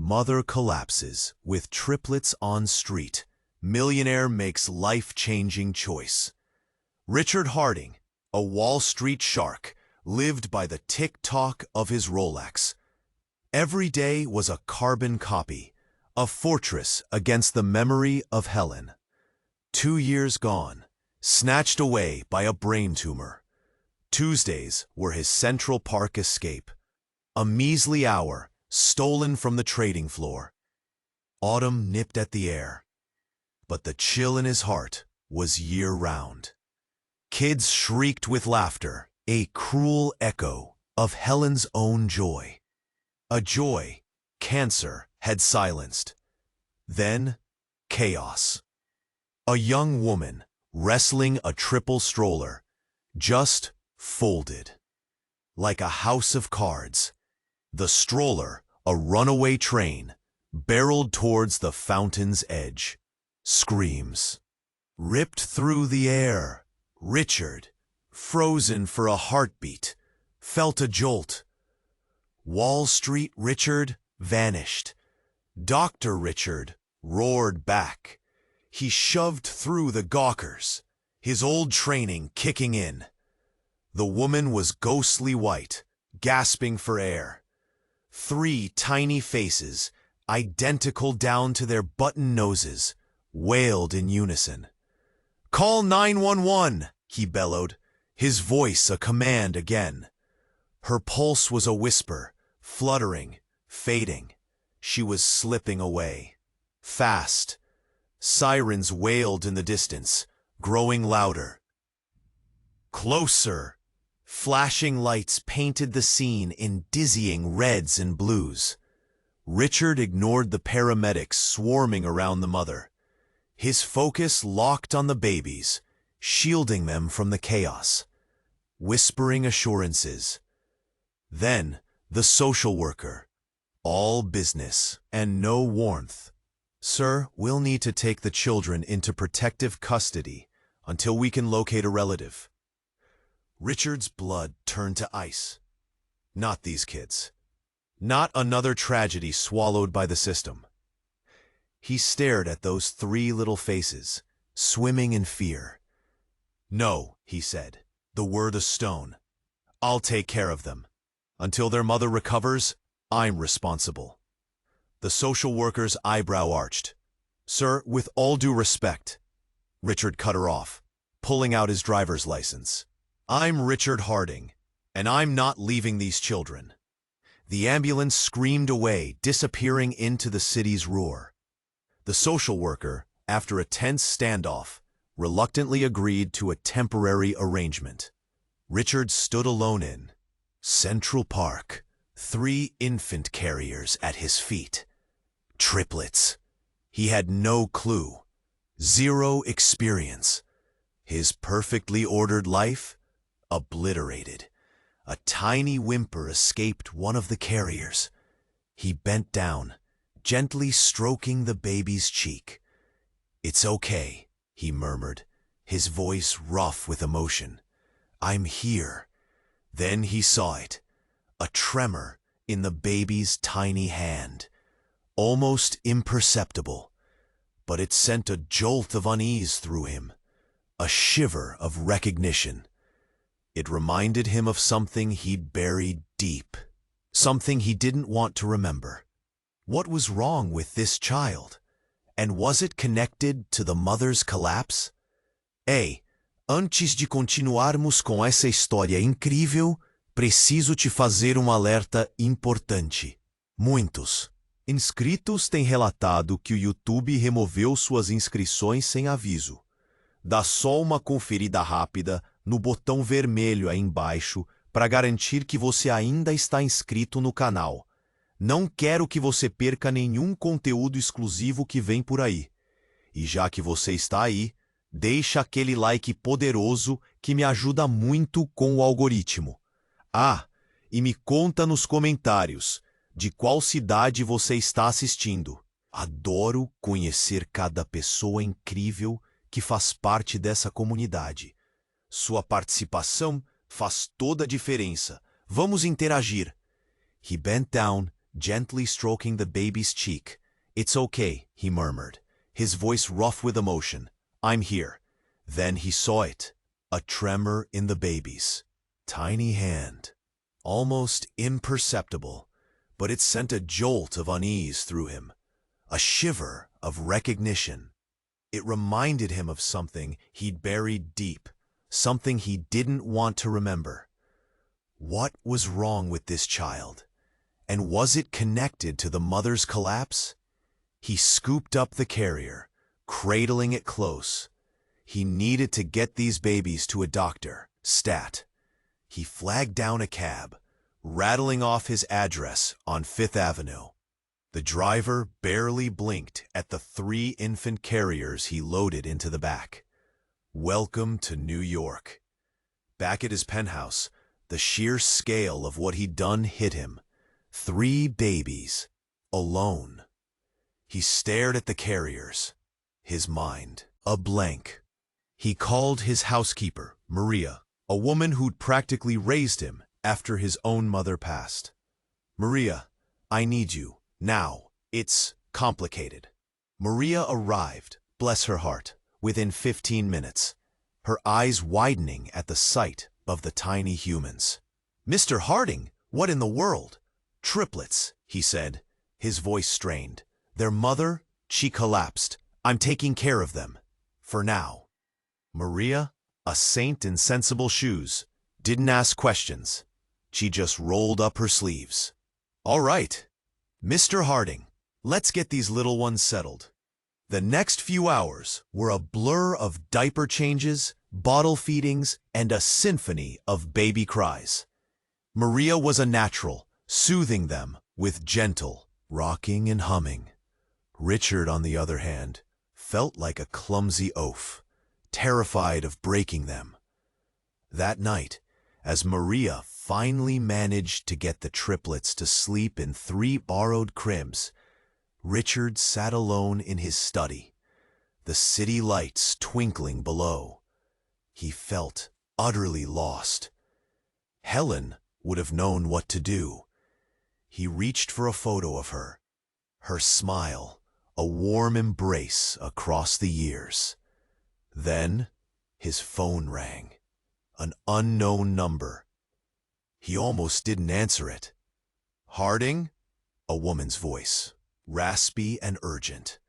Mother collapses with triplets on street. Millionaire makes life-changing choice. Richard Harding, a Wall Street shark, lived by the tick-tock of his Rolex. Every day was a carbon copy, a fortress against the memory of Helen. 2 years gone, snatched away by a brain tumor. Tuesdays were his Central Park escape. A measly hour, stolen from the trading floor. Autumn nipped at the air, but the chill in his heart was year-round. Kids shrieked with laughter, a cruel echo of Helen's own joy. A joy cancer had silenced. Then, chaos. A young woman wrestling a triple stroller, just folded. Like a house of cards, the stroller, a runaway train, barreled towards the fountain's edge. Screams ripped through the air. Richard, frozen for a heartbeat, felt a jolt. Wall Street Richard vanished. Dr. Richard roared back. He shoved through the gawkers, his old training kicking in. The woman was ghostly white, gasping for air. 3 tiny faces, identical down to their button noses, wailed in unison. "Call 911!" he bellowed, his voice a command again. Her pulse was a whisper, fluttering, fading. She was slipping away. Fast. Sirens wailed in the distance, growing louder. Closer. Flashing lights painted the scene in dizzying reds and blues. Richard ignored the paramedics swarming around the mother. His focus locked on the babies, shielding them from the chaos, whispering assurances. Then, the social worker, all business and no warmth. "Sir, we'll need to take the children into protective custody until we can locate a relative." Richard's blood turned to ice. Not these kids. Not another tragedy swallowed by the system. He stared at those 3 little faces, swimming in fear. "No," he said, the word a stone. "I'll take care of them. Until their mother recovers, I'm responsible." The social worker's eyebrow arched. "Sir, with all due respect." Richard cut her off, pulling out his driver's license. "I'm Richard Harding, and I'm not leaving these children." The ambulance screamed away, disappearing into the city's roar. The social worker, after a tense standoff, reluctantly agreed to a temporary arrangement. Richard stood alone in Central Park, 3 infant carriers at his feet. Triplets. He had no clue, 0 experience. His perfectly ordered life, obliterated. A tiny whimper escaped one of the carriers. He bent down, gently stroking the baby's cheek. "It's okay," he murmured, his voice rough with emotion. "I'm here." Then he saw it, a tremor in the baby's tiny hand, almost imperceptible, but it sent a jolt of unease through him, a shiver of recognition. It reminded him of something he'd buried deep, something he didn't want to remember. What was wrong with this child? And was it connected to the mother's collapse? Antes de continuarmos com essa história incrível, preciso te fazer alerta importante. Muitos inscritos têm relatado que o YouTube removeu suas inscrições sem aviso. Dá só uma conferida rápida no botão vermelho aí embaixo para garantir que você ainda está inscrito no canal. Não quero que você perca nenhum conteúdo exclusivo que vem por aí. E já que você está aí, deixa aquele like poderoso que me ajuda muito com o algoritmo. E me conta nos comentários de qual cidade você está assistindo. Adoro conhecer cada pessoa incrível que faz parte dessa comunidade. Sua participação faz toda a diferença. Vamos interagir. He bent down, gently stroking the baby's cheek. "It's okay," he murmured, his voice rough with emotion. "I'm here." Then he saw it, a tremor in the baby's tiny hand, almost imperceptible, but it sent a jolt of unease through him, a shiver of recognition. It reminded him of something he'd buried deep, something he didn't want to remember. What was wrong with this child? And was it connected to the mother's collapse? He scooped up the carrier, cradling it close. He needed to get these babies to a doctor, stat. He flagged down a cab, rattling off his address on 5th Avenue. The driver barely blinked at the 3 infant carriers he loaded into the back. Welcome to New York. Back at his penthouse, the sheer scale of what he'd done hit him. 3 babies, alone. He stared at the carriers, his mind a blank. He called his housekeeper, Maria, a woman who'd practically raised him after his own mother passed. "Maria, I need you. Now, it's complicated." Maria arrived, bless her heart, within 15 minutes, her eyes widening at the sight of the tiny humans. "Mr. Harding, what in the world?" "Triplets," he said, his voice strained. "Their mother, she collapsed. I'm taking care of them. For now." Maria, a saint in sensible shoes, didn't ask questions. She just rolled up her sleeves. "All right, Mr. Harding, let's get these little ones settled." The next few hours were a blur of diaper changes, bottle feedings, and a symphony of baby cries. Maria was a natural, soothing them with gentle rocking and humming. Richard, on the other hand, felt like a clumsy oaf, terrified of breaking them. That night, as Maria finally managed to get the triplets to sleep in 3 borrowed cribs, Richard sat alone in his study, the city lights twinkling below. He felt utterly lost. Helen would have known what to do. He reached for a photo of her, her smile, a warm embrace across the years. Then his phone rang, an unknown number. He almost didn't answer it. "Harding?" A woman's voice, raspy and urgent.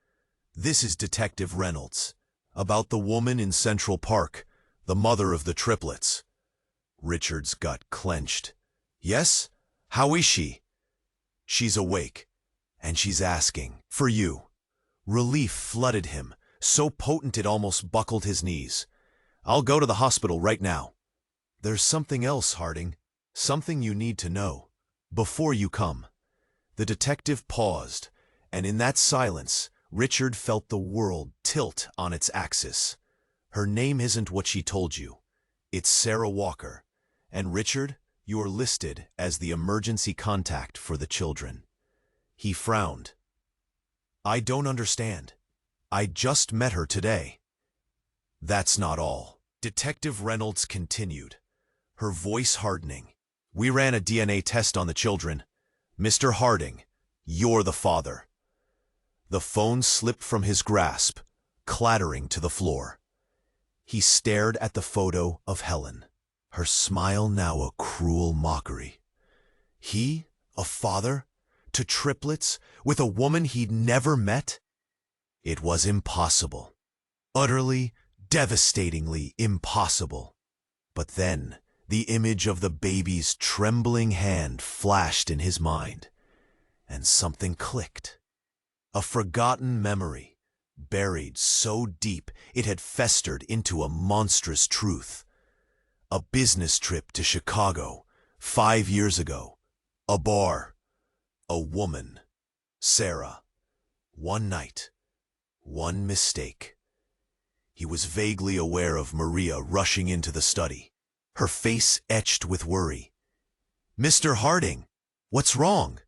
"This is Detective Reynolds, about the woman in Central Park, the mother of the triplets." Richard's gut clenched. "Yes? How is she?" "She's awake, and she's asking for you." Relief flooded him, so potent it almost buckled his knees. "I'll go to the hospital right now." "There's something else, Harding. Something you need to know. Before you come." The detective paused, and in that silence, Richard felt the world tilt on its axis. "Her name isn't what she told you. It's Sarah Walker. And Richard, you're listed as the emergency contact for the children." He frowned. "I don't understand. I just met her today." "That's not all," Detective Reynolds continued, her voice hardening. "We ran a DNA test on the children. Mr. Harding, you're the father." The phone slipped from his grasp, clattering to the floor. He stared at the photo of Helen, her smile now a cruel mockery. He, a father, to triplets, with a woman he'd never met? It was impossible. Utterly, devastatingly impossible. But then, the image of the baby's trembling hand flashed in his mind, and something clicked. A forgotten memory, buried so deep it had festered into a monstrous truth. A business trip to Chicago, 5 years ago. A bar. A woman. Sarah. One night. One mistake. He was vaguely aware of Maria rushing into the study, her face etched with worry. "Mr. Harding, what's wrong?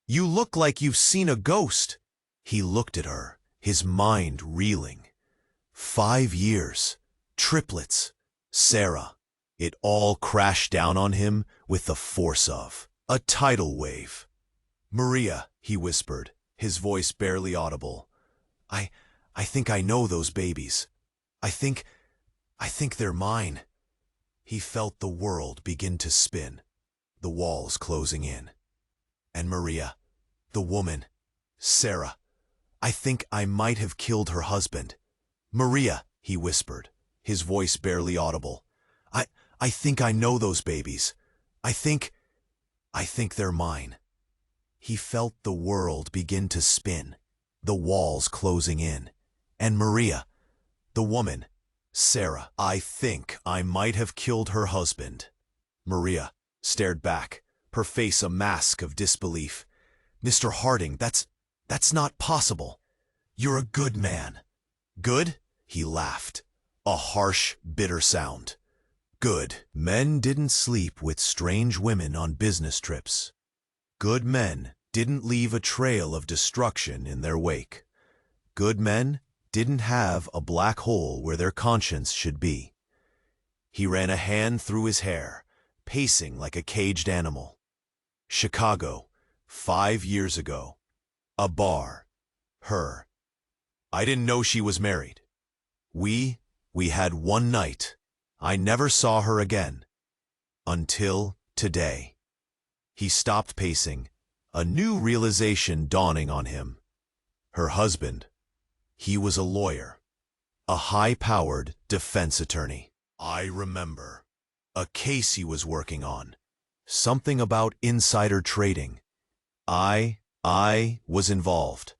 You look like you've seen a ghost." He looked at her, his mind reeling. 5 years, triplets, Sarah. It all crashed down on him with the force of a tidal wave. Maria, he whispered, his voice barely audible. I think I know those babies. I think they're mine. He felt the world begin to spin, the walls closing in. And Maria, the woman, Sarah, I think I might have killed her husband. Maria, he whispered, his voice barely audible. I think I know those babies. I think they're mine. He felt the world begin to spin, the walls closing in. And Maria, the woman, Sarah, I think I might have killed her husband. Maria stared back, her face a mask of disbelief. Mr. Harding, that's not possible. You're a good man. Good? He laughed, a harsh, bitter sound. Good. Men didn't sleep with strange women on business trips. Good men didn't leave a trail of destruction in their wake. Good men didn't have a black hole where their conscience should be. He ran a hand through his hair, pacing like a caged animal. Chicago, 5 years ago. A bar. Her. I didn't know she was married. We had one night. I never saw her again. Until today. He stopped pacing, a new realization dawning on him. Her husband. He was a lawyer. A high-powered defense attorney. I remember. A case he was working on. Something about insider trading. I was involved.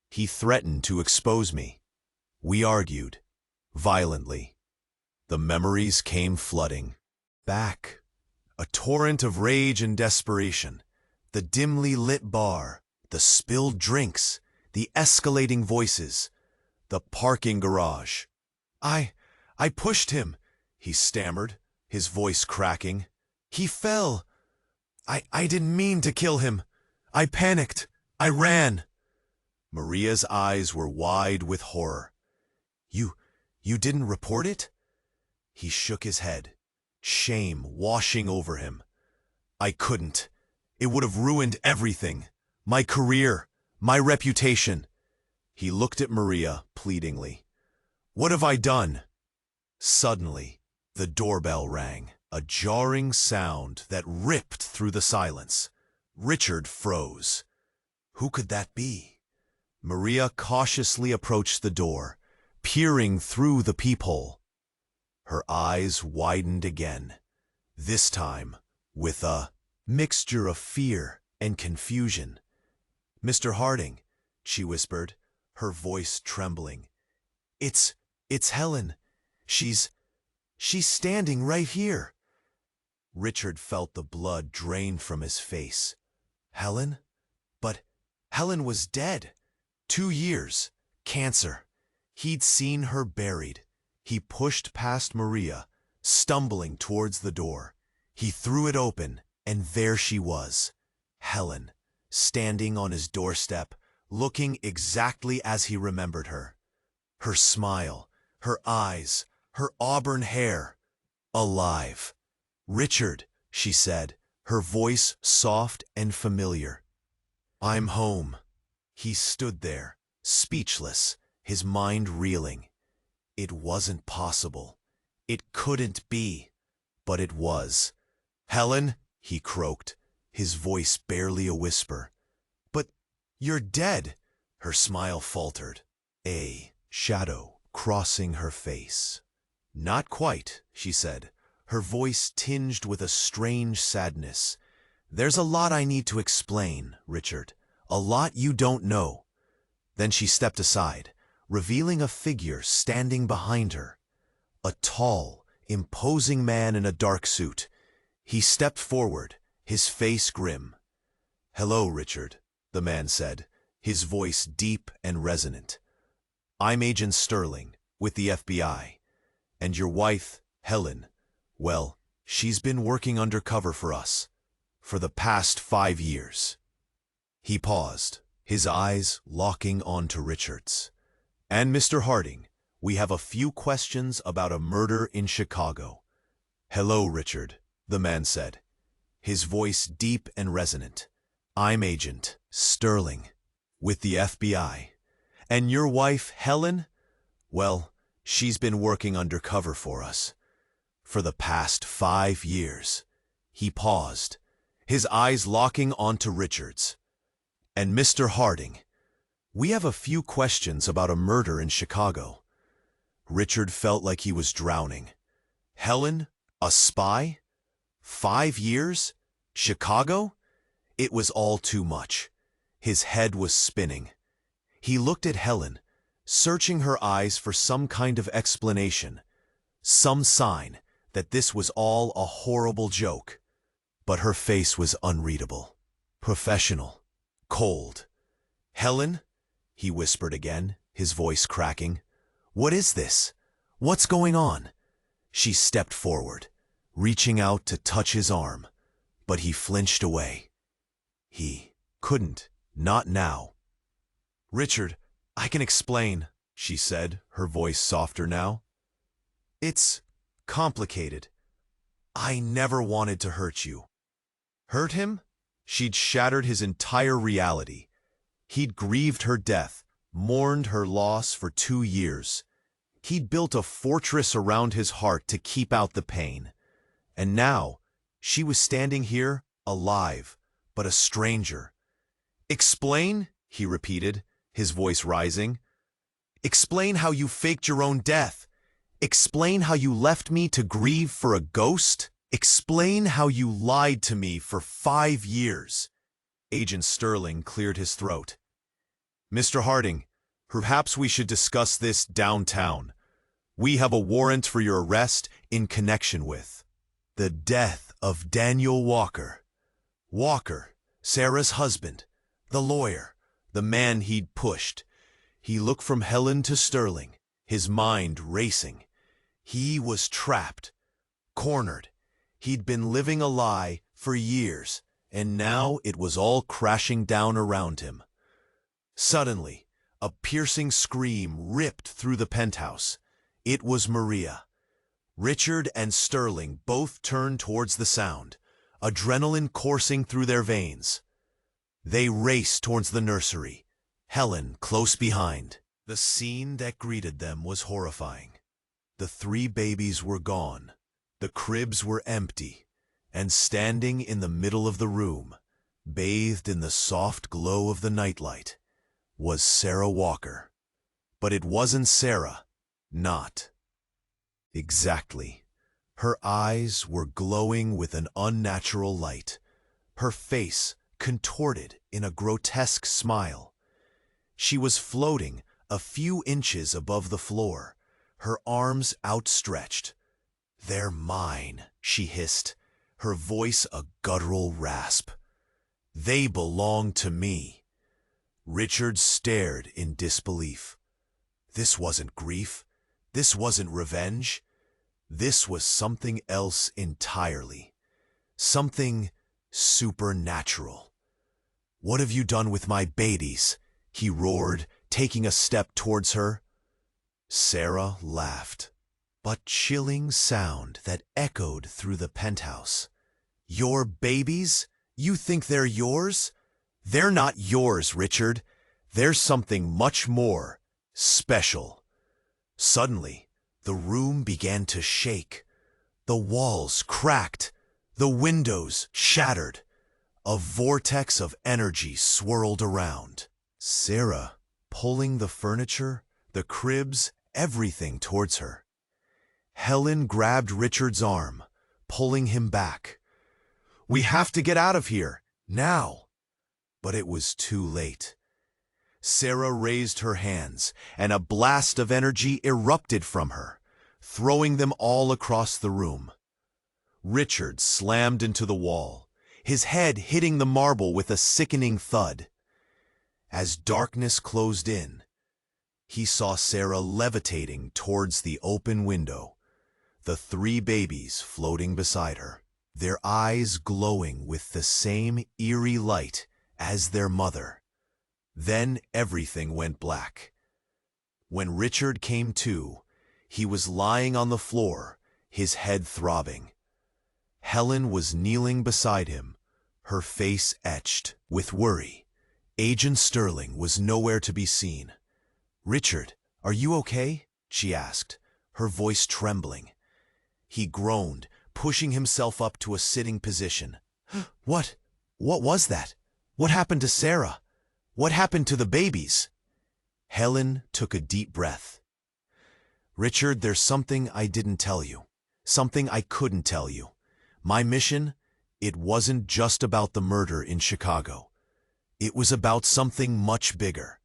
He threatened to expose me. We argued. Violently. The memories came flooding back, a torrent of rage and desperation. The dimly lit bar, the spilled drinks, the escalating voices, the parking garage. I pushed him, he stammered, his voice cracking. He fell. I didn't mean to kill him. I panicked. I ran. Maria's eyes were wide with horror. You didn't report it? He shook his head, shame washing over him. I couldn't. It would have ruined everything. My career, my reputation. He looked at Maria pleadingly. What have I done? Suddenly, the doorbell rang, a jarring sound that ripped through the silence. Richard froze. Who could that be? Maria cautiously approached the door, peering through the peephole. Her eyes widened again, this time with a mixture of fear and confusion. Mr. Harding, she whispered, her voice trembling. It's Helen. She's standing right here. Richard felt the blood drain from his face. Helen? But Helen was dead. 2 years. Cancer. He'd seen her buried. He pushed past Maria, stumbling towards the door. He threw it open, and there she was, Helen, standing on his doorstep, looking exactly as he remembered her. Her smile, her eyes, her auburn hair, alive. Richard, she said, her voice soft and familiar. I'm home. He stood there, speechless, his mind reeling. It wasn't possible. It couldn't be. But it was. Helen, he croaked, his voice barely a whisper. But you're dead, her smile faltered, a shadow crossing her face. Not quite, she said, her voice tinged with a strange sadness. There's a lot I need to explain, Richard, a lot you don't know. Then she stepped aside, revealing a figure standing behind her. A tall, imposing man in a dark suit. He stepped forward, his face grim. Hello, Richard, the man said, his voice deep and resonant. I'm Agent Sterling, with the FBI. And your wife, Helen, well, she's been working undercover for us, for the past 5 years. He paused, his eyes locking onto Richard's. And Mr. Harding, we have a few questions about a murder in Chicago. Hello, Richard, the man said, his voice deep and resonant. I'm Agent Sterling with the FBI. And your wife, Helen? Well, she's been working undercover for us for the past 5 years. He paused, his eyes locking onto Richard's. And Mr. Harding, we have a few questions about a murder in Chicago. Richard felt like he was drowning. Helen? A spy? 5 years? Chicago? It was all too much. His head was spinning. He looked at Helen, searching her eyes for some kind of explanation, some sign that this was all a horrible joke. But her face was unreadable, professional, cold. Helen? He whispered again, his voice cracking. What is this? What's going on? She stepped forward, reaching out to touch his arm, but he flinched away. He couldn't, not now. Richard, I can explain, she said, her voice softer now. It's complicated. I never wanted to hurt you. Hurt him? She'd shattered his entire reality. He'd grieved her death, mourned her loss for 2 years. He'd built a fortress around his heart to keep out the pain. And now, she was standing here, alive, but a stranger. Explain, he repeated, his voice rising. Explain how you faked your own death. Explain how you left me to grieve for a ghost. Explain how you lied to me for 5 years. Agent Sterling cleared his throat. Mr. Harding, perhaps we should discuss this downtown. We have a warrant for your arrest in connection with the death of Daniel Walker. Walker, Sarah's husband, the lawyer, the man he'd pushed. He looked from Helen to Sterling, his mind racing. He was trapped, cornered. He'd been living a lie for years, and now it was all crashing down around him. Suddenly, a piercing scream ripped through the penthouse. It was Maria. Richard and Sterling both turned towards the sound, adrenaline coursing through their veins. They raced towards the nursery, Helen close behind. The scene that greeted them was horrifying. The 3 babies were gone. The cribs were empty, and standing in the middle of the room, bathed in the soft glow of the nightlight, was Sarah Walker. But it wasn't Sarah, not. Exactly. Her eyes were glowing with an unnatural light, her face contorted in a grotesque smile. She was floating a few inches above the floor, her arms outstretched. They're mine, she hissed, her voice a guttural rasp. They belong to me. Richard stared in disbelief. This wasn't grief. This wasn't revenge. This was something else entirely. Something supernatural. What have you done with my babies? He roared, taking a step towards her. Sarah laughed. But chilling sound that echoed through the penthouse. Your babies? You think they're yours? They're not yours, Richard. They're something much more special. Suddenly, the room began to shake. The walls cracked. The windows shattered. A vortex of energy swirled around. Sarah, pulling the furniture, the cribs, everything towards her. Helen grabbed Richard's arm, pulling him back. We have to get out of here, now. But it was too late. Sarah raised her hands, and a blast of energy erupted from her, throwing them all across the room. Richard slammed into the wall, his head hitting the marble with a sickening thud. As darkness closed in, he saw Sarah levitating towards the open window, the 3 babies floating beside her, their eyes glowing with the same eerie light as their mother. Then everything went black. When Richard came to, he was lying on the floor, his head throbbing. Helen was kneeling beside him, her face etched with worry. Agent Sterling was nowhere to be seen. "Richard, are you okay?" she asked, her voice trembling. He groaned, pushing himself up to a sitting position. What was that? What happened to Sarah? What happened to the babies?" Helen took a deep breath. "Richard, there's something I didn't tell you. Something I couldn't tell you. My mission, it wasn't just about the murder in Chicago. It was about something much bigger.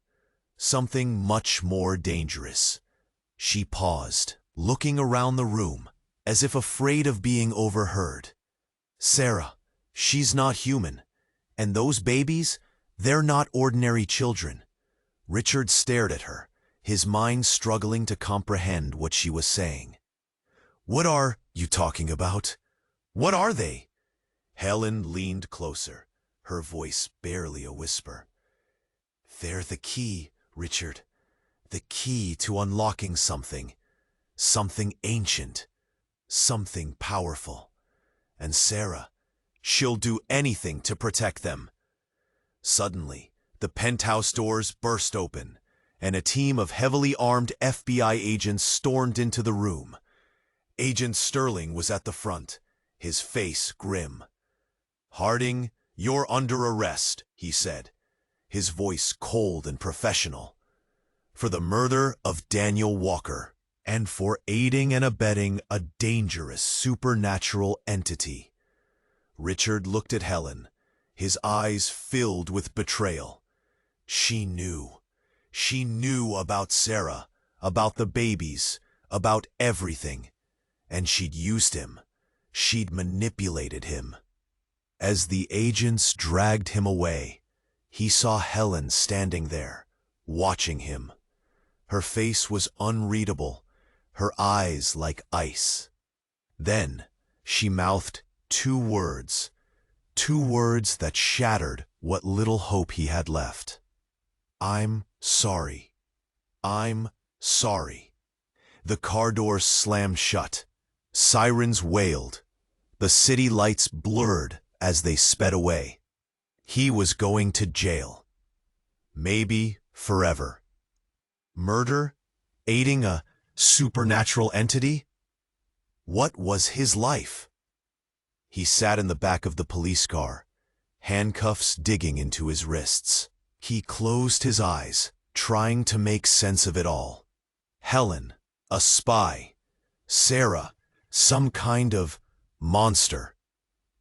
Something much more dangerous." She paused, looking around the room, as if afraid of being overheard. "Sarah, she's not human. And those babies, they're not ordinary children." Richard stared at her, his mind struggling to comprehend what she was saying. "What are you talking about? What are they?" Helen leaned closer, her voice barely a whisper. "They're the key, Richard. The key to unlocking something. Something ancient. Something powerful. And Sarah, she'll do anything to protect them." Suddenly, the penthouse doors burst open, and a team of heavily armed FBI agents stormed into the room. Agent Sterling was at the front, his face grim. "Harding, you're under arrest," he said, his voice cold and professional, "for the murder of Daniel Walker and for aiding and abetting a dangerous supernatural entity." Richard looked at Helen, his eyes filled with betrayal. She knew. She knew about Sarah, about the babies, about everything. And she'd used him. She'd manipulated him. As the agents dragged him away, he saw Helen standing there, watching him. Her face was unreadable, her eyes like ice. Then she mouthed two words that shattered what little hope he had left. "I'm sorry. I'm sorry." The car doors slammed shut. Sirens wailed. The city lights blurred as they sped away. He was going to jail. Maybe forever. Murder? Aiding a supernatural entity? What was his life? He sat in the back of the police car, handcuffs digging into his wrists. He closed his eyes, trying to make sense of it all. Helen, a spy. Sarah, some kind of monster.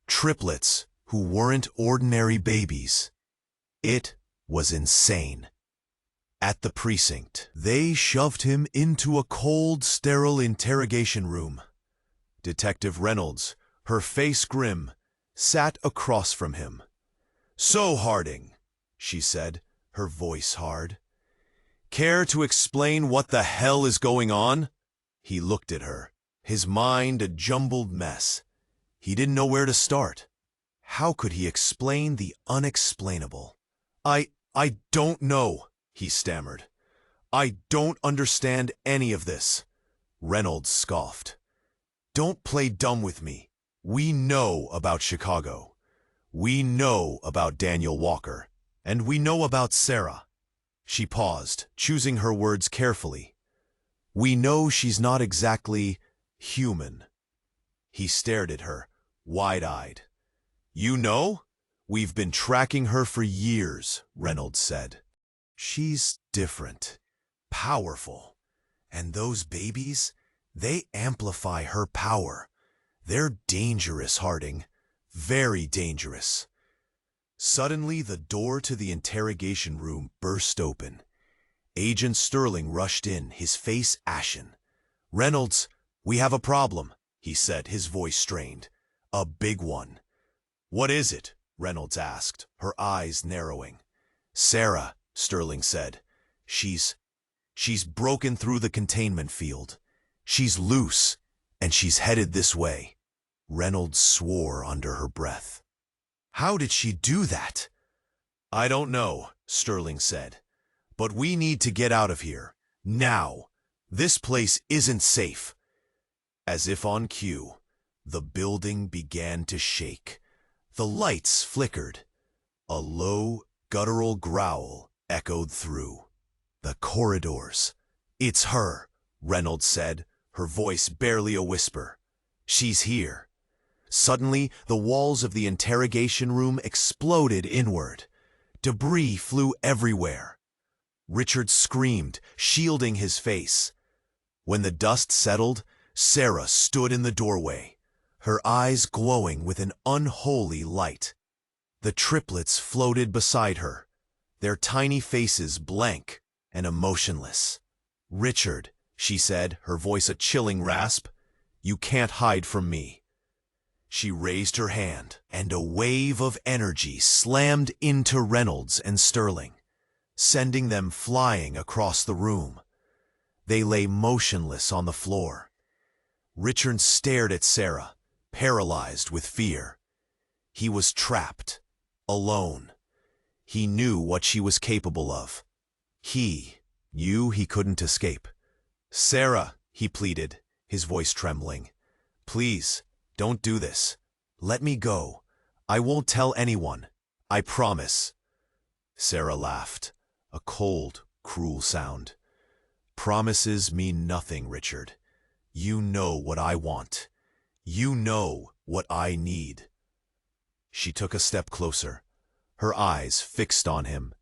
Triplets, who weren't ordinary babies. It was insane. At the precinct, they shoved him into a cold, sterile interrogation room. Detective Reynolds, her face grim, sat across from him. "So, Harding," she said, her voice hard. "Care to explain what the hell is going on?" He looked at her, his mind a jumbled mess. He didn't know where to start. How could he explain the unexplainable? I don't know," he stammered. "I don't understand any of this." Reynolds scoffed. "Don't play dumb with me. We know about Chicago. We know about Daniel Walker. And we know about Sarah." She paused, choosing her words carefully. "We know she's not exactly human." He stared at her, wide-eyed. "You know? We've been tracking her for years," Reynolds said. "She's different, powerful. And those babies, they amplify her power. They're dangerous, Harding. Very dangerous." Suddenly, the door to the interrogation room burst open. Agent Sterling rushed in, his face ashen. "Reynolds, we have a problem," he said, his voice strained. "A big one." "What is it?" Reynolds asked, her eyes narrowing. "Sarah," Sterling said. She's broken through the containment field. She's loose, and she's headed this way." Reynolds swore under her breath. "How did she do that?" "I don't know," Sterling said. "But we need to get out of here. Now. This place isn't safe." As if on cue, the building began to shake. The lights flickered. A low, guttural growl echoed through the corridors. "It's her," Reynolds said, her voice barely a whisper. "She's here." Suddenly, the walls of the interrogation room exploded inward. Debris flew everywhere. Richard screamed, shielding his face. When the dust settled, Sarah stood in the doorway, her eyes glowing with an unholy light. The triplets floated beside her, their tiny faces blank and emotionless. "Richard," she said, her voice a chilling rasp, "you can't hide from me." She raised her hand, and a wave of energy slammed into Reynolds and Sterling, sending them flying across the room. They lay motionless on the floor. Richard stared at Sarah, paralyzed with fear. He was trapped, alone. He knew what she was capable of. He knew he couldn't escape. "Sarah," he pleaded, his voice trembling, "please, don't do this. Let me go. I won't tell anyone. I promise." Sarah laughed, a cold, cruel sound. "Promises mean nothing, Richard. You know what I want. You know what I need." She took a step closer, her eyes fixed on him.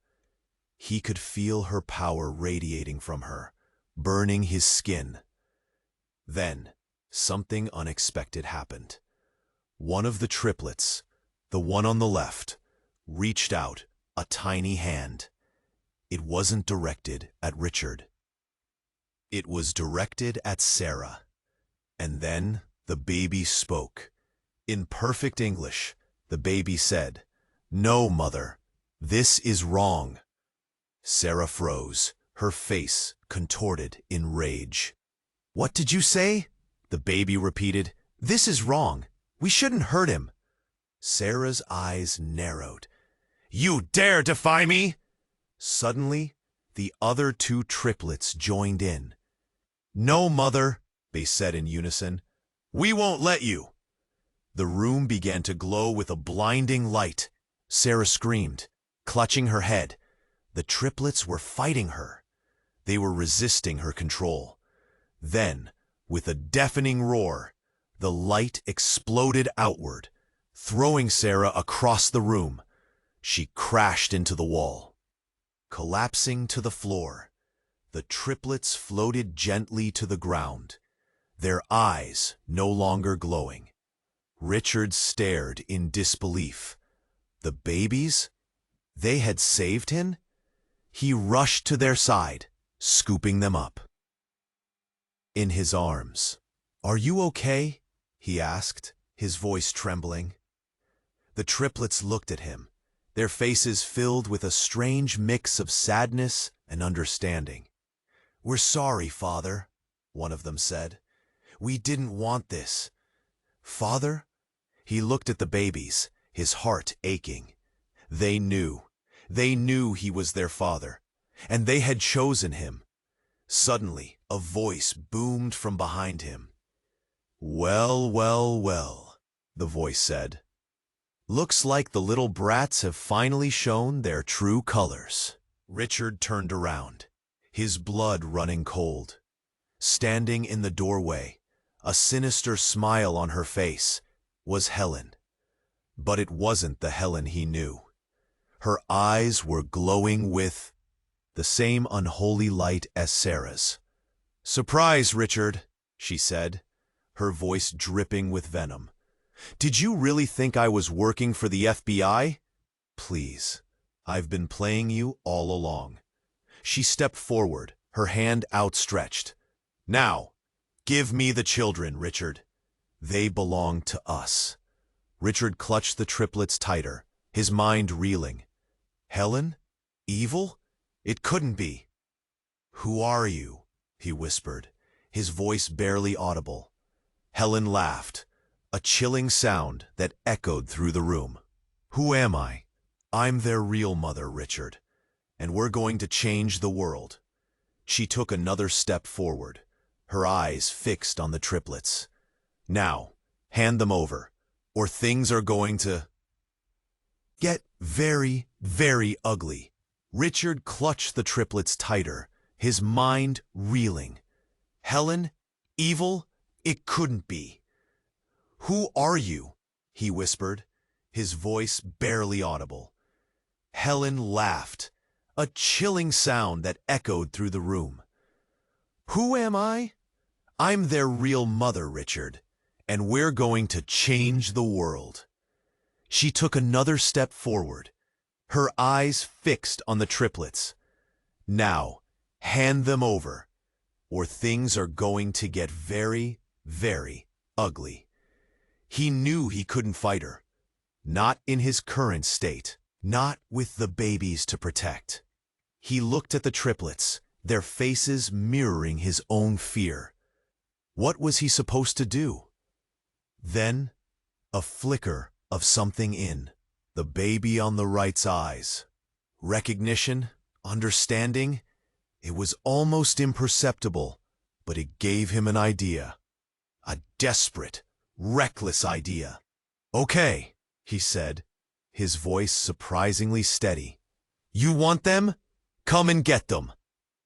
He could feel her power radiating from her, burning his skin. Then, something unexpected happened. One of the triplets, the one on the left, reached out a tiny hand. It wasn't directed at Richard. It was directed at Sarah. And then the baby spoke. In perfect English, the baby said, "No, Mother, this is wrong." Sarah froze, her face contorted in rage. "What did you say?" The baby repeated. "This is wrong. We shouldn't hurt him." Sarah's eyes narrowed. "You dare defy me?" Suddenly, the other two triplets joined in. "No, Mother," they said in unison. "We won't let you." The room began to glow with a blinding light. Sarah screamed, clutching her head. The triplets were fighting her. They were resisting her control. Then, with a deafening roar, the light exploded outward, throwing Sarah across the room. She crashed into the wall. Collapsing to the floor, the triplets floated gently to the ground, their eyes no longer glowing. Richard stared in disbelief. The babies? They had saved him? He rushed to their side, scooping them up. In his arms. "Are you okay?" he asked, his voice trembling. The triplets looked at him, their faces filled with a strange mix of sadness and understanding. "We're sorry, Father," one of them said. "We didn't want this." "Father?" He looked at the babies, his heart aching. They knew he was their father, and they had chosen him. Suddenly, a voice boomed from behind him. "Well, well, well," the voice said. "Looks like the little brats have finally shown their true colors." Richard turned around, his blood running cold. Standing in the doorway, a sinister smile on her face, was Helen. But it wasn't the Helen he knew. Her eyes were glowing with the same unholy light as Sarah's. "Surprise, Richard," she said, her voice dripping with venom. "Did you really think I was working for the FBI? Please, I've been playing you all along." She stepped forward, her hand outstretched. "Now, give me the children, Richard. They belong to us." Richard clutched the triplets tighter, his mind reeling. Helen? Evil? It couldn't be. "Who are you?" he whispered, his voice barely audible. Helen laughed, a chilling sound that echoed through the room. "Who am I? I'm their real mother, Richard, and we're going to change the world." She took another step forward, her eyes fixed on the triplets. "Now, hand them over, or things are going to—" get very, very ugly. Richard clutched the triplets tighter, his mind reeling. Helen? Evil? It couldn't be. Who are you? He whispered, his voice barely audible. Helen laughed, a chilling sound that echoed through the room. Who am I? I'm their real mother, Richard, and we're going to change the world. She took another step forward, her eyes fixed on the triplets. Now, hand them over, or things are going to get very, very ugly. He knew he couldn't fight her. Not in his current state. Not with the babies to protect. He looked at the triplets, their faces mirroring his own fear. What was he supposed to do? Then, a flicker of something in the baby on the right's eyes. Recognition, understanding, it was almost imperceptible, but it gave him an idea. A desperate, reckless idea. Okay, he said, his voice surprisingly steady. You want them? Come and get them.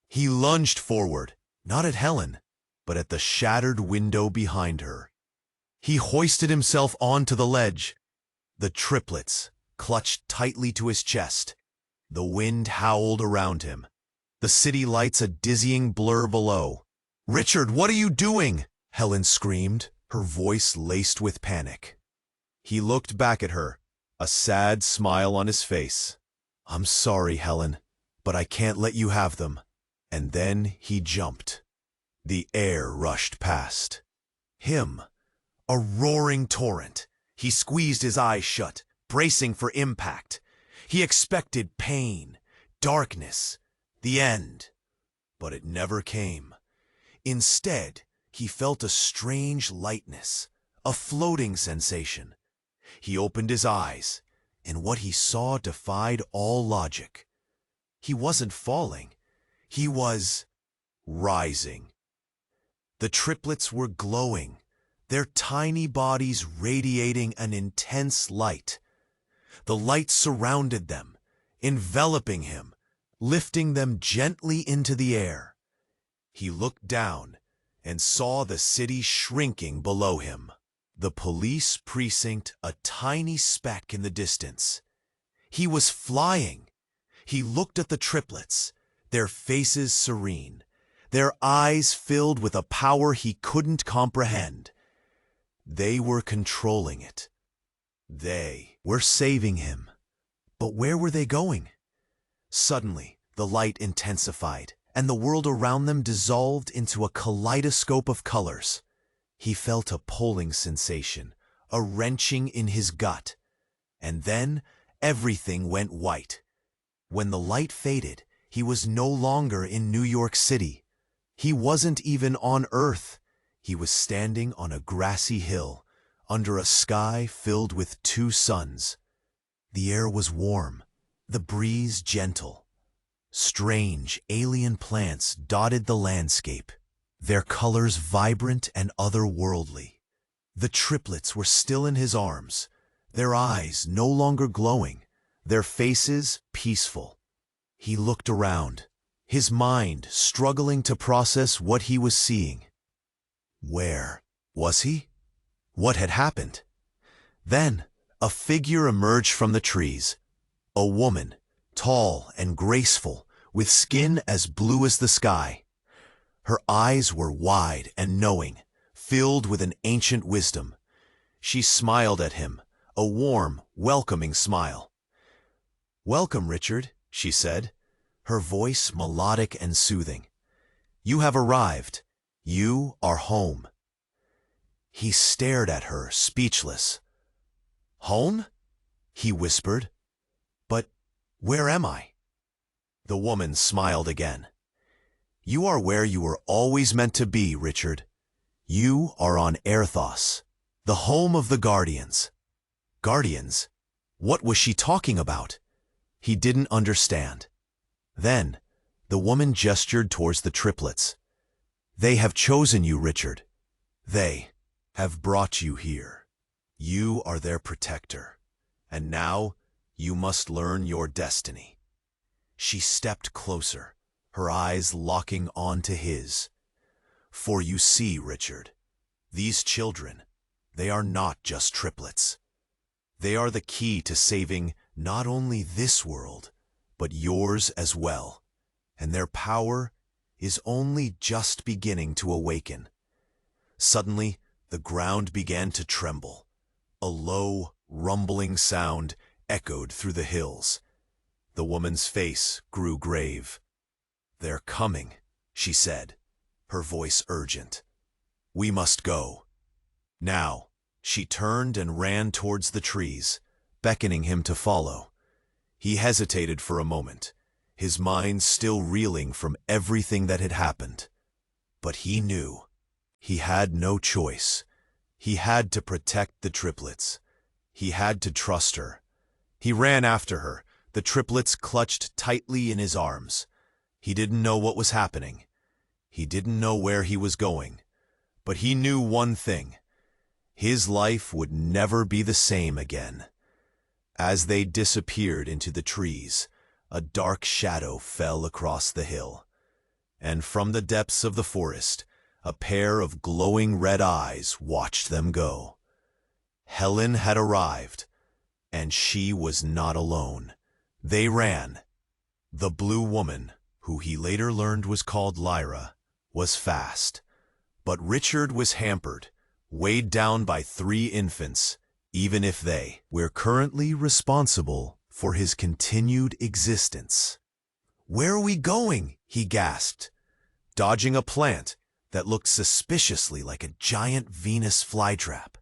He lunged forward, not at Helen, but at the shattered window behind her. He hoisted himself onto the ledge. The triplets clutched tightly to his chest. The wind howled around him. The city lights a dizzying blur below. Richard, what are you doing? Helen screamed, her voice laced with panic. He looked back at her, a sad smile on his face. I'm sorry, Helen, but I can't let you have them. And then he jumped. The air rushed past. Him, a roaring torrent. He squeezed his eyes shut, bracing for impact. He expected pain, darkness, the end. But it never came. Instead, he felt a strange lightness, a floating sensation. He opened his eyes, and what he saw defied all logic. He wasn't falling. He was rising. The triplets were glowing, their tiny bodies radiating an intense light. The light surrounded them, enveloping him, lifting them gently into the air. He looked down and saw the city shrinking below him. The police precinct a tiny speck in the distance. He was flying. He looked at the triplets, their faces serene, their eyes filled with a power he couldn't comprehend. They were controlling it. They were saving him. But where were they going? Suddenly, the light intensified, and the world around them dissolved into a kaleidoscope of colors. He felt a pulling sensation, a wrenching in his gut. And then everything went white. When the light faded, he was no longer in New York City. He wasn't even on Earth. He was standing on a grassy hill, under a sky filled with two suns. The air was warm, the breeze gentle. Strange, alien plants dotted the landscape, their colors vibrant and otherworldly. The triplets were still in his arms, their eyes no longer glowing, their faces peaceful. He looked around, his mind struggling to process what he was seeing. Where was he? What had happened? Then, a figure emerged from the trees. A woman, tall and graceful, with skin as blue as the sky. Her eyes were wide and knowing, filled with an ancient wisdom. She smiled at him, a warm, welcoming smile. "Welcome, Richard," she said, her voice melodic and soothing. "You have arrived. You are home." He stared at her, speechless. "Home?" he whispered. "But where am I?" The woman smiled again. "You are where you were always meant to be, Richard. You are on Erthos, the home of the Guardians." Guardians? What was she talking about? He didn't understand. Then, the woman gestured towards the triplets. "They have chosen you, Richard. They have brought you here. You are their protector. And now, You must learn your destiny. She stepped closer, her eyes locking onto his. For you see, Richard, these children, they are not just triplets. They are the key to saving not only this world, but yours as well. And their power is only just beginning to awaken. Suddenly, the ground began to tremble. A low, rumbling sound echoed through the hills. The woman's face grew grave. "They're coming," she said, her voice urgent. "We must go." Now, she turned and ran towards the trees, beckoning him to follow. He hesitated for a moment, his mind still reeling from everything that had happened. But he knew. He had no choice. He had to protect the triplets. He had to trust her. He ran after her, the triplets clutched tightly in his arms. He didn't know what was happening. He didn't know where he was going. But he knew one thing. His life would never be the same again. As they disappeared into the trees, a dark shadow fell across the hill. And from the depths of the forest, a pair of glowing red eyes watched them go. Helen had arrived, and she was not alone. They ran. The blue woman, who he later learned was called Lyra, was fast. But Richard was hampered, weighed down by 3 infants, even if they were currently responsible for his continued existence. "Where are we going?" he gasped, dodging a plant that looked suspiciously like a giant Venus flytrap.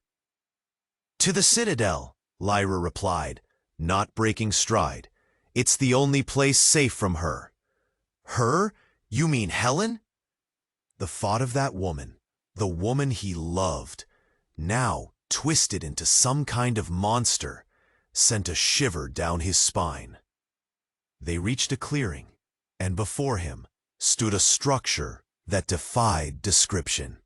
"To the Citadel," Lyra replied, not breaking stride. "It's the only place safe from her." "Her? You mean Helen?" The thought of that woman, the woman he loved, now twisted into some kind of monster, sent a shiver down his spine. They reached a clearing, and before him stood a structure that defied description.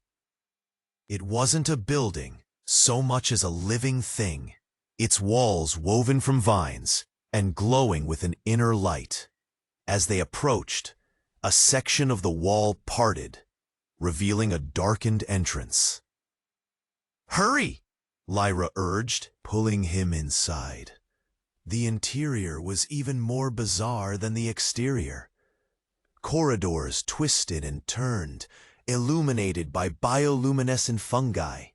It wasn't a building so much as a living thing, its walls woven from vines and glowing with an inner light. As they approached, a section of the wall parted, revealing a darkened entrance. "Hurry!" Lyra urged, pulling him inside. The interior was even more bizarre than the exterior. Corridors twisted and turned, illuminated by bioluminescent fungi.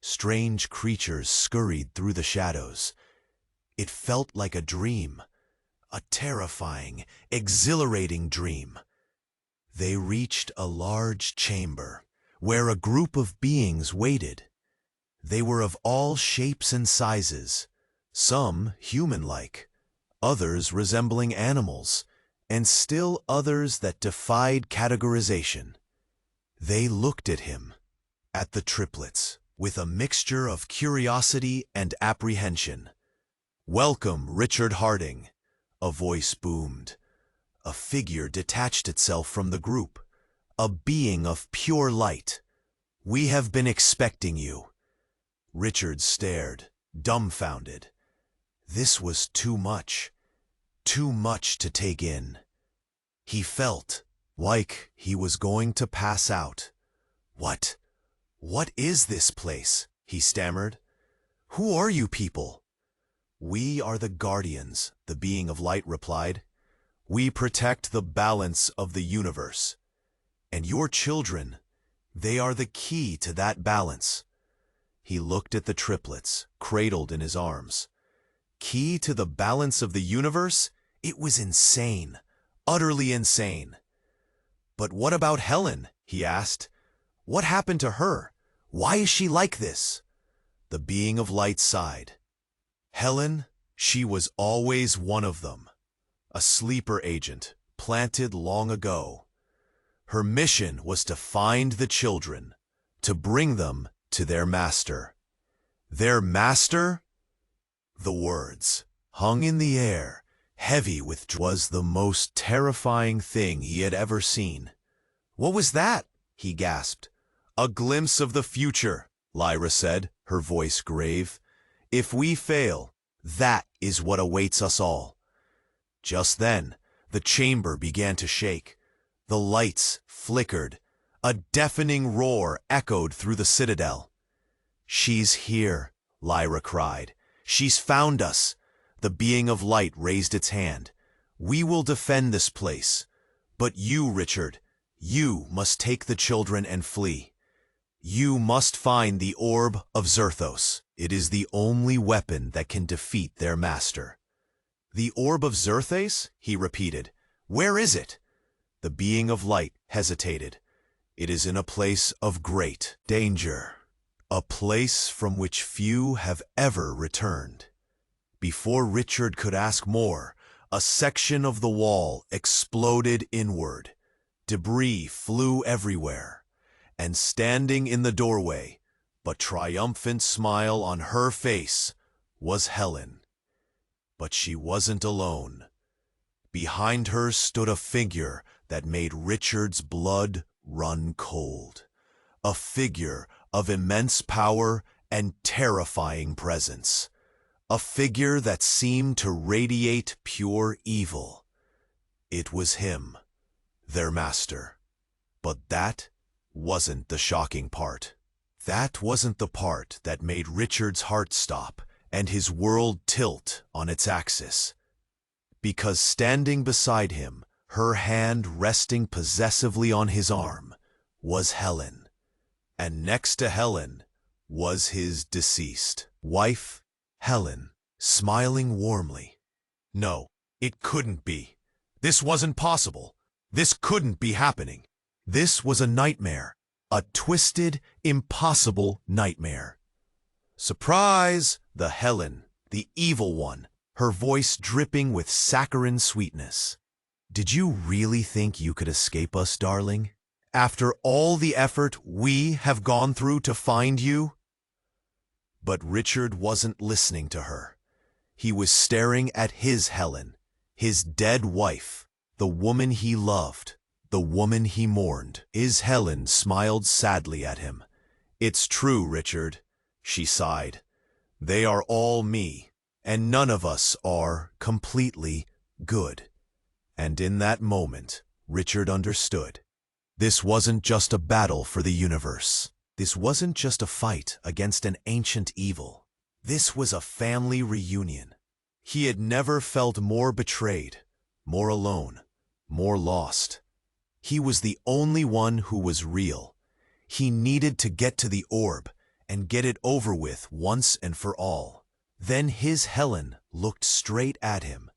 Strange creatures scurried through the shadows. It felt like a dream, a terrifying, exhilarating dream. They reached a large chamber, where a group of beings waited. They were of all shapes and sizes, some human-like, others resembling animals, and still others that defied categorization. They looked at him, at the triplets, with a mixture of curiosity and apprehension. "Welcome, Richard Harding," a voice boomed. A figure detached itself from the group, a being of pure light. "We have been expecting you." Richard stared, dumbfounded. This was too much to take in. He felt like he was going to pass out. What is this place?" he stammered. "Who are you people?" "We are the Guardians," the being of light replied. "We protect the balance of the universe. And your children, they are the key to that balance." He looked at the triplets, cradled in his arms. Key to the balance of the universe? It was insane, utterly insane. "But what about Helen?" he asked. "What happened to her? Why is she like this?" The being of light sighed. "Helen, she was always one of them. A sleeper agent, planted long ago. Her mission was to find the children, to bring them to their master." "Their master?" The words hung in the air, heavy with dread. Was the most terrifying thing he had ever seen. "What was that?" he gasped. "A glimpse of the future," Lyra said, her voice grave. "If we fail, That is what awaits us all. Just then, the chamber began to shake. The lights flickered. A deafening roar echoed through the citadel. "She's here," Lyra cried. "She's found us." The being of light raised its hand. "We will defend this place. But you, Richard, you must take the children and flee. You must find the orb of Zerthos. It is the only weapon that can defeat their master." "The orb of Zerthos?" he repeated. "Where is it?" The being of light hesitated. "It is in a place of great danger, a place from which few have ever returned." Before Richard could ask more, a section of the wall exploded inward. Debris flew everywhere, and standing in the doorway, but triumphant smile on her face, was Helen. But she wasn't alone. Behind her stood a figure that made Richard's blood run cold. A figure of immense power and terrifying presence. A figure that seemed to radiate pure evil. It was him, their master. But that wasn't the shocking part. That wasn't the part that made Richard's heart stop and his world tilt on its axis. Because standing beside him, her hand resting possessively on his arm, was Helen. And next to Helen was his deceased wife, Helen, smiling warmly. No, it couldn't be. This wasn't possible. This couldn't be happening. This was a nightmare. A twisted, impossible nightmare. Surprise! The Helen, the evil one, her voice dripping with saccharine sweetness. "Did you really think you could escape us, darling? After all the effort we have gone through to find you?" But Richard wasn't listening to her. He was staring at his Helen, his dead wife, the woman he loved, the woman he mourned. His Helen smiled sadly at him. "It's true, Richard," she sighed. "They are all me, and none of us are completely good." And in that moment, Richard understood. This wasn't just a battle for the universe. This wasn't just a fight against an ancient evil. This was a family reunion. He had never felt more betrayed, more alone, more lost. He was the only one who was real. He needed to get to the orb and get it over with once and for all. Then his Helen looked straight at him.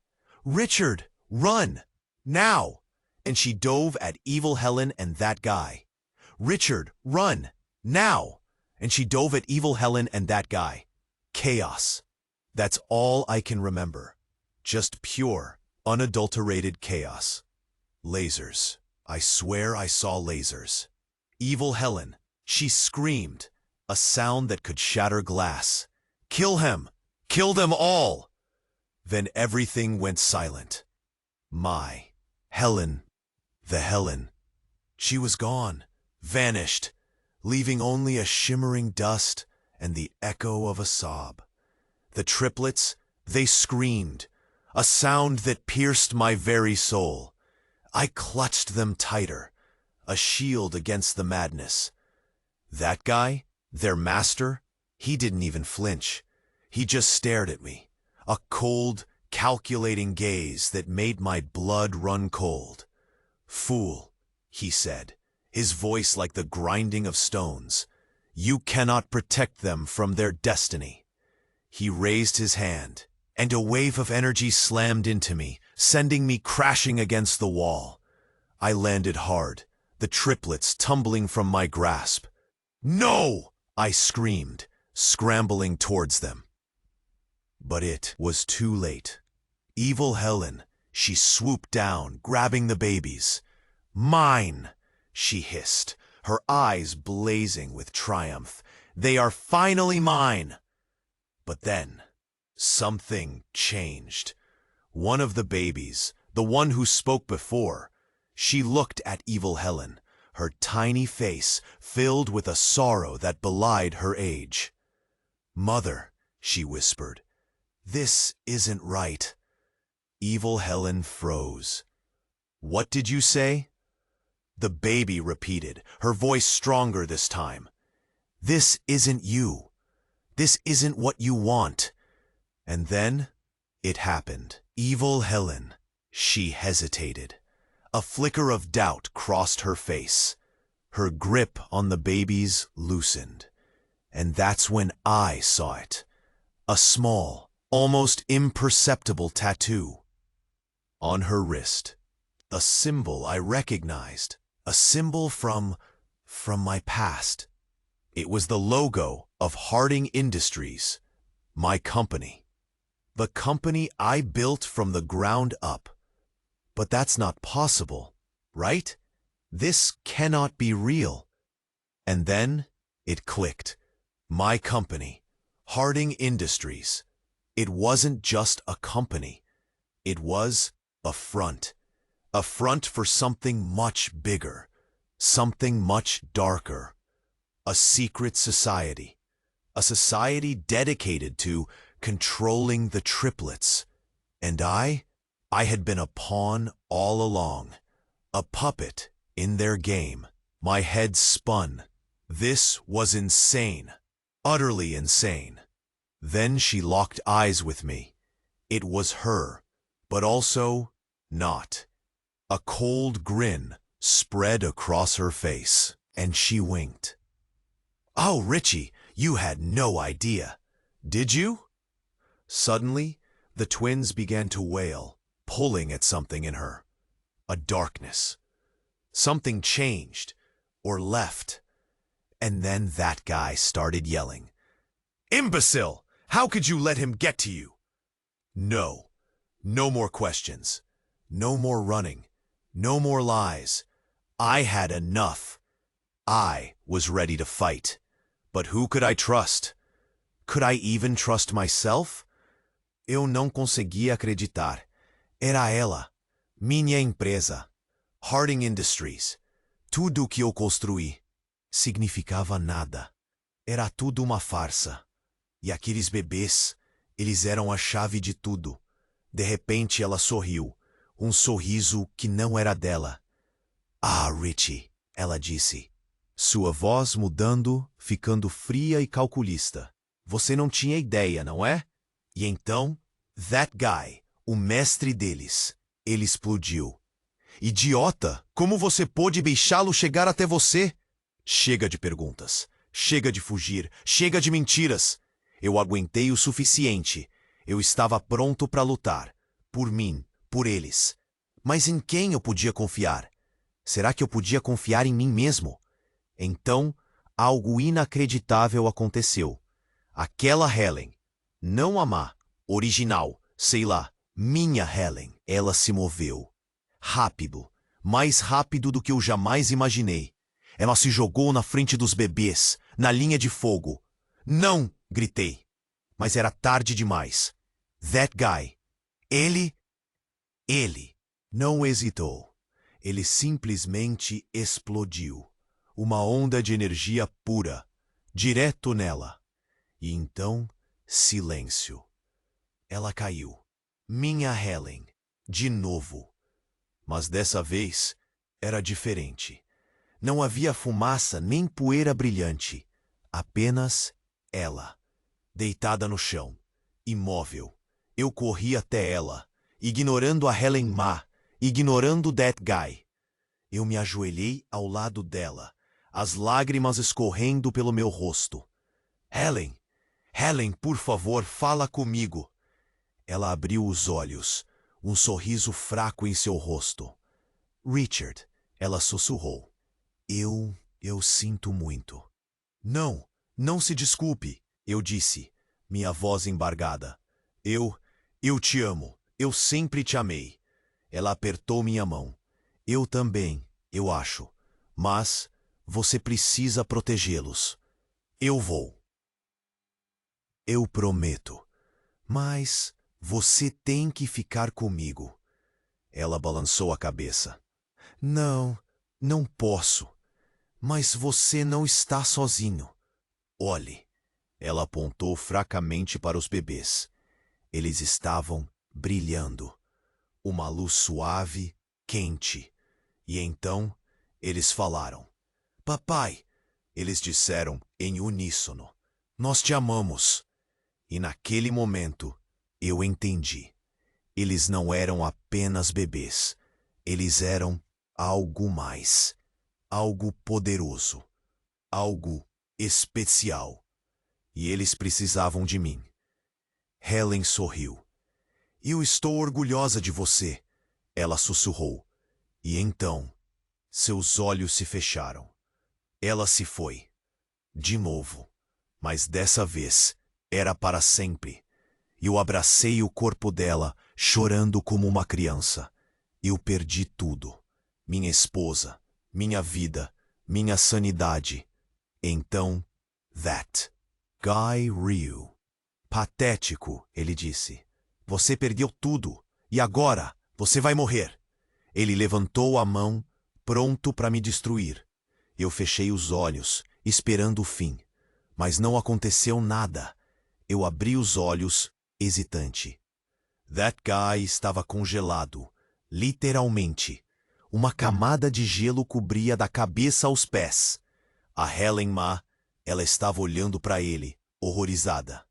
"Richard, run! Now!" And she dove at evil Helen and that guy. "Richard, run! Now!" And she dove at evil Helen and that guy. Chaos. That's all I can remember. Just pure, unadulterated chaos. Lasers. I swear I saw lasers. Evil Helen. She screamed, a sound that could shatter glass. "Kill him! Kill them all!" Then everything went silent. My Helen, the Helen. She was gone, vanished, leaving only a shimmering dust and the echo of a sob. The triplets, they screamed, a sound that pierced my very soul. I clutched them tighter, a shield against the madness. That guy, their master, he didn't even flinch. He just stared at me, a cold, calculating gaze that made my blood run cold. "Fool," he said, his voice like the grinding of stones. "You cannot protect them from their destiny." He raised his hand, and a wave of energy slammed into me, sending me crashing against the wall. I landed hard, the triplets tumbling from my grasp. "No!" I screamed, scrambling towards them. But it was too late. Evil Helen, she swooped down, grabbing the babies. "Mine!" she hissed, her eyes blazing with triumph. "They are finally mine!" But then, something changed. One of the babies, the one who spoke before, she looked at evil Helen, her tiny face filled with a sorrow that belied her age. "Mother," she whispered, This isn't right. Evil Helen froze. What did you say? The baby repeated, her voice stronger this time. This isn't you. This isn't what you want. And then it happened. Evil Helen. She hesitated. A flicker of doubt crossed her face. Her grip on the baby's loosened. And that's when I saw it. A small, almost imperceptible tattoo. On her wrist. A symbol I recognized. A symbol from my past. It was the logo of Harding Industries, my company. The company I built from the ground up. But that's not possible, right? This cannot be real. And then it clicked. My company, Harding Industries. It wasn't just a company. It was a front. A front for something much bigger, something much darker. A secret society. A society dedicated to controlling the triplets. And I had been a pawn all along. A puppet in their game. My head spun. This was insane. Utterly insane. Then she locked eyes with me. It was her, but also not. A cold grin spread across her face, and she winked. Oh, Richie, you had no idea. Did you? Suddenly, the twins began to wail, pulling at something in her. A darkness. Something changed, or left. And then that guy started yelling. Imbecile! How could you let him get to you? No. No more questions. No more running. No more lies. I had enough. I was ready to fight. But who could I trust? Could I even trust myself? Eu não conseguia acreditar. Era ela, minha empresa, Harding Industries. Tudo o que eu construí significava nada. Era tudo uma farsa. E aqueles bebês, eles eram a chave de tudo. De repente ela sorriu, sorriso que não era dela. Ah, Richie, ela disse. Sua voz mudando, ficando fria e calculista. Você não tinha ideia, não é? E então, that guy, o mestre deles, ele explodiu. Idiota, como você pôde deixá-lo chegar até você? Chega de perguntas. Chega de fugir. Chega de mentiras. Eu aguentei o suficiente. Eu estava pronto para lutar. Por mim, por eles. Mas em quem eu podia confiar? Será que eu podia confiar em mim mesmo? Então, algo inacreditável aconteceu. Aquela Helen, não a má, original, sei lá, minha Helen, ela se moveu. Rápido, mais rápido do que eu jamais imaginei. Ela se jogou na frente dos bebês, na linha de fogo. Não! Gritei. Mas era tarde demais. That guy. Ele não hesitou. Ele simplesmente explodiu. Uma onda de energia pura, direto nela. E então, silêncio. Ela caiu. Minha Helen. De novo. Mas dessa vez, era diferente. Não havia fumaça nem poeira brilhante. Apenas ela. Deitada no chão, imóvel. Eu corri até ela, ignorando a Helen má, ignorando that guy. Eu me ajoelhei ao lado dela, as lágrimas escorrendo pelo meu rosto. Helen, Helen, por favor, fala comigo. Ela abriu os olhos, sorriso fraco em seu rosto. Richard, ela sussurrou. Eu sinto muito. Não se desculpe. Eu disse, minha voz embargada. Eu te amo. Eu sempre te amei. Ela apertou minha mão. Eu também, eu acho. Mas você precisa protegê-los. Eu vou. Eu prometo. Mas você tem que ficar comigo. Ela balançou a cabeça. Não posso. Mas você não está sozinho. Olhe. Ela apontou fracamente para os bebês. Eles estavam brilhando. Uma luz suave, quente. E então, eles falaram. Papai, eles disseram em uníssono. Nós te amamos. E naquele momento, eu entendi. Eles não eram apenas bebês. Eles eram algo mais. Algo poderoso. Algo especial. E eles precisavam de mim. Helen sorriu. Eu estou orgulhosa de você, ela sussurrou. E então, seus olhos se fecharam. Ela se foi. De novo. Mas dessa vez, era para sempre. Eu abracei o corpo dela, chorando como uma criança. Eu perdi tudo. Minha esposa, minha vida, minha sanidade. Então, that guy riu. Patético, ele disse. Você perdeu tudo, e agora você vai morrer. Ele levantou a mão, pronto para me destruir. Eu fechei os olhos, esperando o fim. Mas não aconteceu nada. Eu abri os olhos, hesitante. That guy estava congelado, literalmente. Uma camada de gelo cobria da cabeça aos pés. A Helen Ma, ela estava olhando para ele, horrorizada.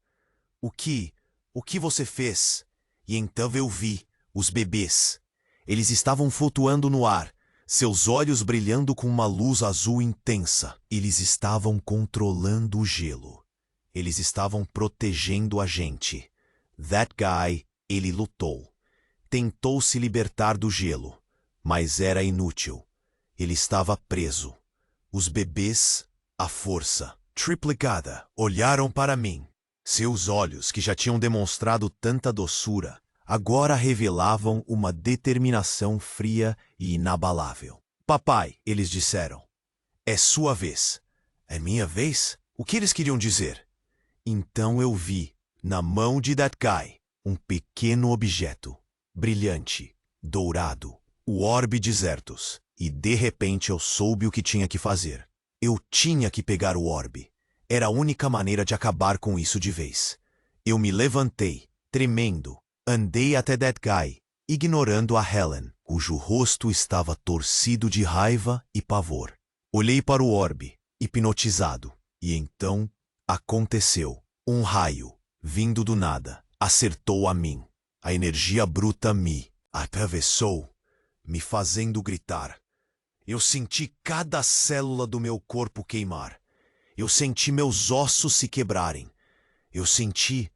O que você fez? E então eu vi os bebês. Eles estavam flutuando no ar, seus olhos brilhando com uma luz azul intensa. Eles estavam controlando o gelo. Eles estavam protegendo a gente. That guy, ele lutou. Tentou se libertar do gelo, mas era inútil. Ele estava preso. Os bebês, à força, triplicada, olharam para mim. Seus olhos, que já tinham demonstrado tanta doçura, agora revelavam uma determinação fria e inabalável. Papai, eles disseram, é sua vez. É minha vez? O que eles queriam dizer? Então eu vi, na mão de that guy, um pequeno objeto, brilhante, dourado, o orbe de Zertos, e de repente eu soube o que tinha que fazer. Eu tinha que pegar o orbe. Era a única maneira de acabar com isso de vez. Eu me levantei, tremendo, andei até that guy, ignorando a Helen, cujo rosto estava torcido de raiva e pavor. Olhei para o orbe, hipnotizado, e então aconteceu. Um raio, vindo do nada, acertou a mim. A energia bruta me atravessou, me fazendo gritar. Eu senti cada célula do meu corpo queimar. Eu senti meus ossos se quebrarem. Eu senti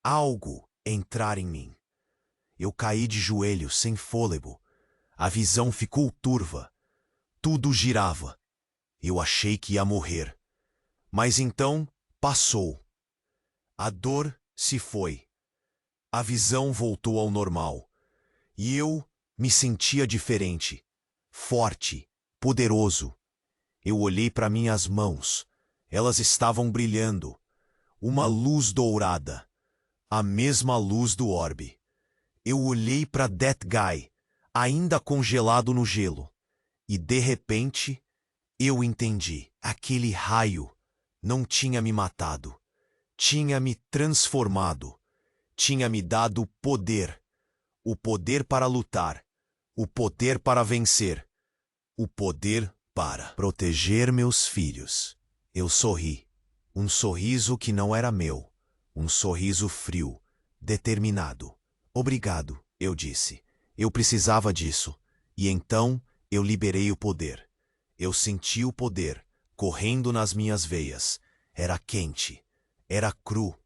algo entrar em mim. Eu caí de joelhos, sem fôlego. A visão ficou turva. Tudo girava. Eu achei que ia morrer. Mas então passou. A dor se foi. A visão voltou ao normal. E eu me sentia diferente. Forte, poderoso. Eu olhei para minhas mãos. Elas estavam brilhando. Uma luz dourada. A mesma luz do orbe. Eu olhei para that guy, ainda congelado no gelo. E de repente, eu entendi. Aquele raio não tinha me matado. Tinha me transformado. Tinha me dado poder. O poder para lutar. O poder para vencer. O poder para proteger meus filhos. Eu sorri. Um sorriso que não era meu. Um sorriso frio, determinado. Obrigado, eu disse. Eu precisava disso. E então eu liberei o poder. Eu senti o poder correndo nas minhas veias. Era quente. Era cru.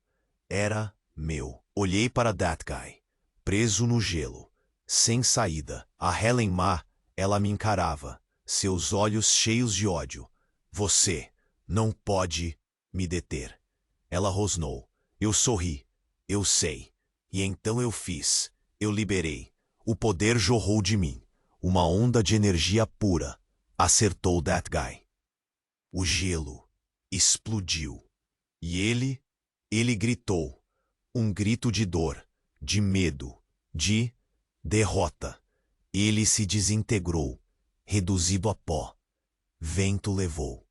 Era meu. Olhei para that guy, preso no gelo, sem saída. A Helen Ma, ela me encarava, seus olhos cheios de ódio. Você não pode me deter. Ela rosnou. Eu sorri. Eu sei. E então eu fiz. Eu liberei. O poder jorrou de mim. Uma onda de energia pura acertou that guy. O gelo explodiu. E ele gritou. Um grito de dor, de medo, de derrota. Ele se desintegrou, reduzido a pó. Vento levou.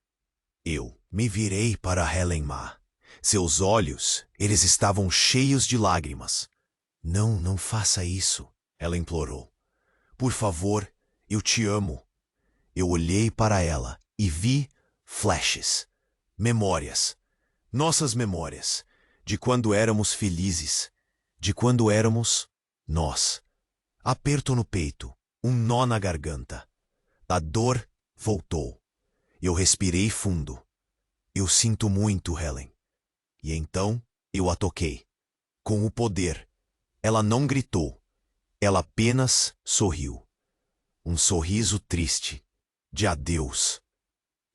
Eu me virei para Helen Ma. Seus olhos, eles estavam cheios de lágrimas. Não, não faça isso, ela implorou. Por favor, eu te amo. Eu olhei para ela e vi flashes, memórias, nossas memórias, de quando éramos felizes, de quando éramos nós. Aperto no peito, um nó na garganta. A dor voltou. Eu respirei fundo. Eu sinto muito, Helen. E então eu a toquei. Com o poder. Ela não gritou. Ela apenas sorriu. Um sorriso triste, de adeus.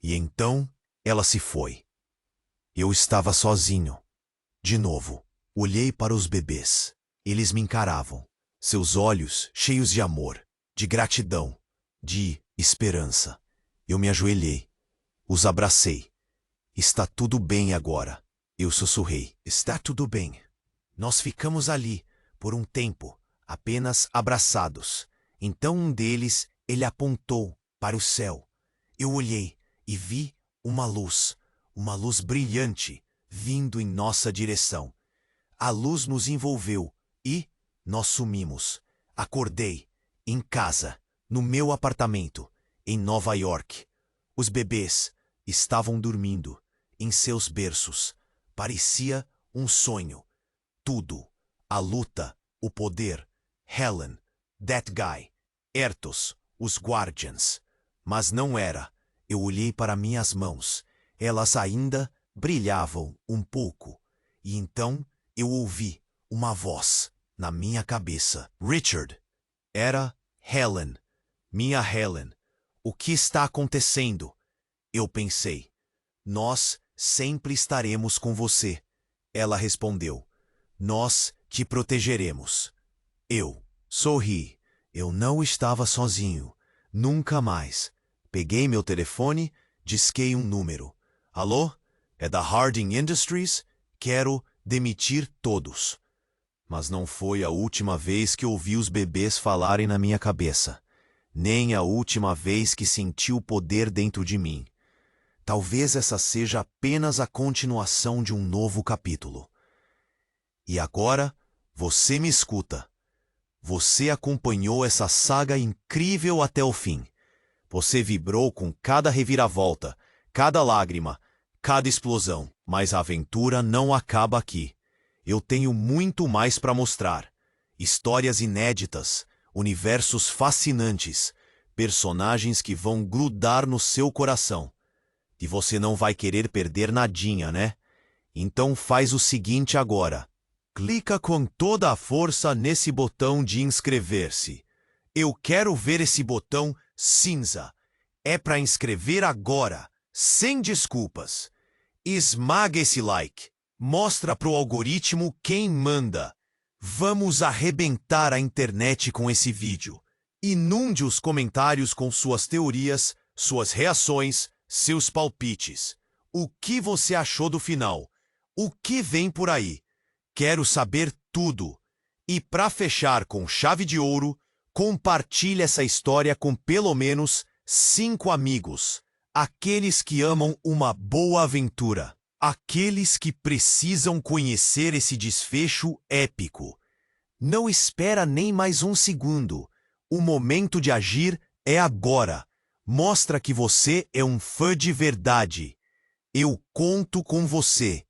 E então ela se foi. Eu estava sozinho. De novo, olhei para os bebês. Eles me encaravam. Seus olhos cheios de amor, de gratidão, de esperança. Eu me ajoelhei. Os abracei. Está tudo bem agora. Eu sussurrei. Está tudo bem. Nós ficamos ali, por um tempo, apenas abraçados. Então um deles, ele apontou para o céu. Eu olhei e vi uma luz brilhante, vindo em nossa direção. A luz nos envolveu e nós sumimos. Acordei, em casa, no meu apartamento, em Nova York. Os bebês estavam dormindo, em seus berços. Parecia um sonho. Tudo, a luta, o poder, Helen, that guy, Ertos, os Guardians. Mas não era. Eu olhei para minhas mãos. Elas ainda brilhavam um pouco. E então eu ouvi uma voz na minha cabeça. Richard. Era Helen. Minha Helen. O que está acontecendo? Eu pensei. Nós sempre estaremos com você. Ela respondeu. Nós te protegeremos. Eu sorri. Eu não estava sozinho. Nunca mais. Peguei meu telefone, disquei um número. Alô? É da Harding Industries? Quero demitir todos. Mas não foi a última vez que ouvi os bebês falarem na minha cabeça. Nem a última vez que senti o poder dentro de mim. Talvez essa seja apenas a continuação de um novo capítulo. E agora, você me escuta. Você acompanhou essa saga incrível até o fim. Você vibrou com cada reviravolta, cada lágrima, cada explosão. Mas a aventura não acaba aqui. Eu tenho muito mais para mostrar. Histórias inéditas, universos fascinantes, personagens que vão grudar no seu coração. E você não vai querer perder nadinha, né? Então faz o seguinte agora. Clica com toda a força nesse botão de inscrever-se. Eu quero ver esse botão cinza. É para inscrever agora, sem desculpas. Esmaga esse like. Mostra pro algoritmo quem manda. Vamos arrebentar a internet com esse vídeo. Inunde os comentários com suas teorias, suas reações, seus palpites. O que você achou do final? O que vem por aí? Quero saber tudo. E para fechar com chave de ouro, compartilhe essa história com pelo menos 5 amigos. Aqueles que amam uma boa aventura. Aqueles que precisam conhecer esse desfecho épico. Não espera nem mais um segundo. O momento de agir é agora. Mostra que você é um fã de verdade. Eu conto com você.